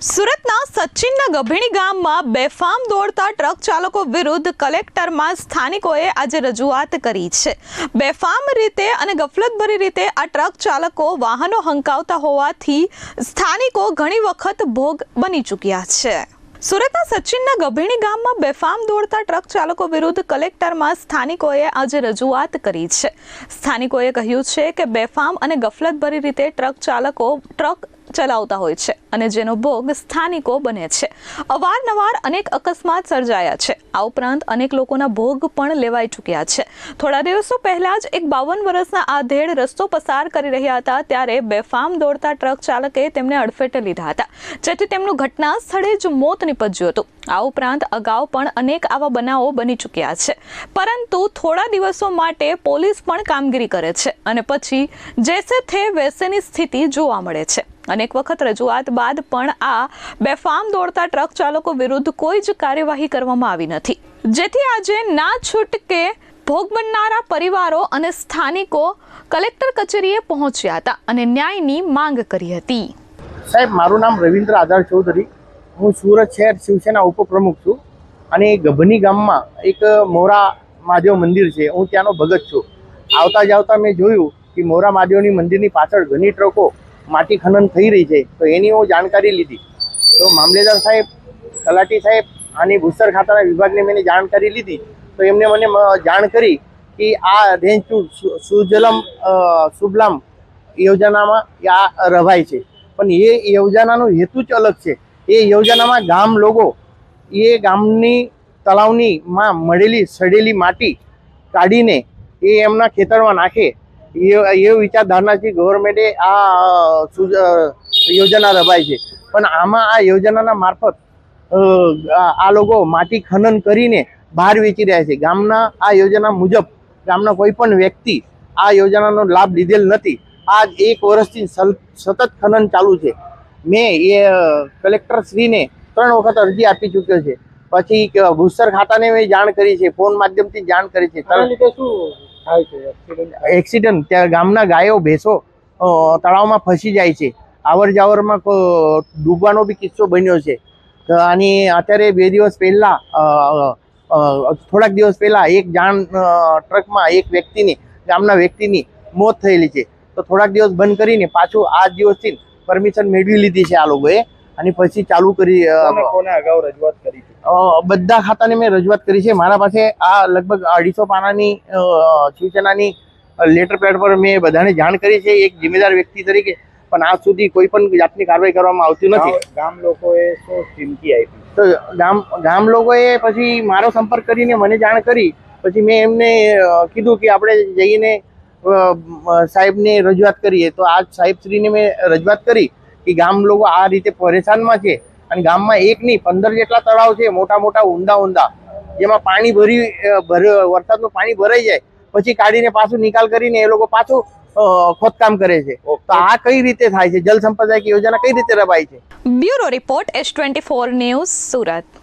સુરતના સચિનના ગભીણી ગામમાં બેફામ દોડતા ટ્રક ચાલકો વિરુદ્ધ કલેક્ટરમાં સ્થાનિકોએ આજે રજૂઆત કરી છે। બેફામ રીતે અને ગફલતભરી રીતે આ ટ્રક ચાલકો વાહનો હંકાવતા હોવાથી સ્થાનિકો ઘણી વખત ભોગ બની ચૂક્યા છે। સુરતના સચિનના ગભીણી ગામમાં બેફામ દોડતા ટ્રક ચાલકો વિરુદ્ધ કલેક્ટરમાં સ્થાનિકોએ આજે રજૂઆત કરી છે। સ્થાનિકોએ કહ્યું છે કે બેફામ અને ગફલતભરી રીતે ટ્રક ચાલકો ટ્રક ચલાવતા હોય છે અને જેનો ભોગ સ્થાનિકો બને છે। અવારનવાર અનેક અકસ્માત સર્જાયા છે। આ ઉપરાંત અનેક લોકોના ભોગ પણ લેવાઈ ચૂક્યા છે। થોડા દિવસો પહેલા જ એક 52 વર્ષના આધેડ રસ્તો પસાર કરી રહ્યા હતા ત્યારે બેફામ દોડતા ટ્રક ચાલકે તેમને અડફેટે લીધા હતા, જેથી તેમનું ઘટના સ્થળે જ મોત નીપજ્યું હતું। આ ઉપરાંત અગાઉ પણ અનેક આવા બનાવો બની ચૂક્યા છે, પરંતુ થોડા દિવસો માટે પોલીસ પણ કામગીરી કરે છે અને પછી જેસે થે વૈસેની સ્થિતિ જોવા મળે છે। અનેક વખત રજૂઆત બાદ પણ આ બેફામ દોડતા ટ્રક ચાલકો વિરુદ્ધ કોઈ જ કાર્યવાહી કરવામાં આવી નથી, જેથી આજે ના છૂટકે ભોગ બનનારા પરિવારો અને સ્થાનિકો કલેક્ટર કચેરીએ પહોંચ્યા હતા અને ન્યાયની માંગ કરી હતી। સાહેબ, મારું નામ રવિન્દ્ર આધાર ચૌધરી, હું સુરત શહેર શિવસેના ઉપપ્રમુખ છું અને ગભની ગામમાં એક મોરા મહાદેવ મંદિર છે, હું ત્યાંનો ભગત છું। આવતા જાવતા મેં જોયું કે મોરા મહાદેવની મંદિરની પાછળ ઘણી ટ્રકો માટી ખનન થઈ રહી છે, તો એની હું જાણકારી લીધી। તો મામલેદાર સાહેબ, તલાટી સાહેબ અને ભૂસ્તર ખાતાના વિભાગને મેં જાણકારી લીધી, તો એમને મને જાણ કરી કે આ રેન્જ ટુ સુજલમ સુબલામ યોજનામાં આ રવાય છે, પણ એ યોજનાનો હેતુ જ અલગ છે। એ યોજનામાં ગામ લોકો એ ગામની તળાવનીમાં મળેલી સડેલી માટી કાઢીને એ એમના ખેતરમાં નાખે એ વિચારધારણાથી ગવર્મેન્ટે આ યોજના રવાય છે। પણ આમાં આ યોજનાના મારફત આ લોકો માટી ખનન કરીને બહાર વેચી રહ્યા છે। ગામના આ યોજના મુજબ ગામના કોઈ પણ વ્યક્તિ આ યોજનાનો લાભ લીધેલ નથી। આ 1 વર્ષથી સતત ખનન ચાલુ છે। મેં એ કલેક્ટરશ્રીને 3 વખત અરજી આપી ચૂક્યો છે, પછી ભૂસ્તર ખાતાને મેં જાણ કરી છે, ફોન માધ્યમથી જાણ કરી છે। એક્સિડન્ટ ત્યાં ગામના ગાયો ભેંસો તળાવમાં ફસી જાય છે, આવર જાવરમાં ડૂબવાનો બી કિસ્સો બન્યો છે। અને અત્યારે 2 દિવસ પહેલા થોડાક દિવસ પહેલા એક ટ્રકમાં એક ગામના વ્યક્તિની મોત થયેલી છે। તો થોડાક દિવસ બંધ કરીને પાછું આ દિવસથી પરમિશન મેળવી લીધી છે આ લોકોએ અને પછી ચાલુ કરી। કોને અગાઉ રજૂઆત કરી છે? બધા ખાતાને મેં રજૂઆત કરી છે। મારા પાસે આ લગભગ 250 પાનાની સૂચનાની લેટર પેડ પર મેં બધાને જાણ કરી છે એક જિમ્મેદાર વ્યક્તિ તરીકે, પણ આજ સુધી કોઈ પણ જાતની કાર્યવાહી કરવામાં આવતી નથી। ગામ લોકોએ શું ચીમકી આપી? તો ગામ લોકોએ પછી મારો સંપર્ક કરીને મને જાણ કરી, પછી મેં એમને કીધું કે આપણે જઈને સાહેબને રજૂઆત કરીએ। તો આ સાહેબશ્રીને મેં રજૂઆત કરી કે ગામ લોકો આ રીતે પરેશાનમાં છે અને ગામમાં 1 નહીં 15 જેટલા તળાવ છે, મોટા મોટા ઊંડા, જેમાં પાણી વરસાદનું પાણી ભરાઈ જાય પછી કાઢીને પાછું નિકાલ કરીને એ લોકો પાછું ખોદકામ કરે છે। તો આ કઈ રીતે થાય છે? જલ સંપદા યોજના કઈ રીતે રવાય છે? Bureau report S24 news, Surat.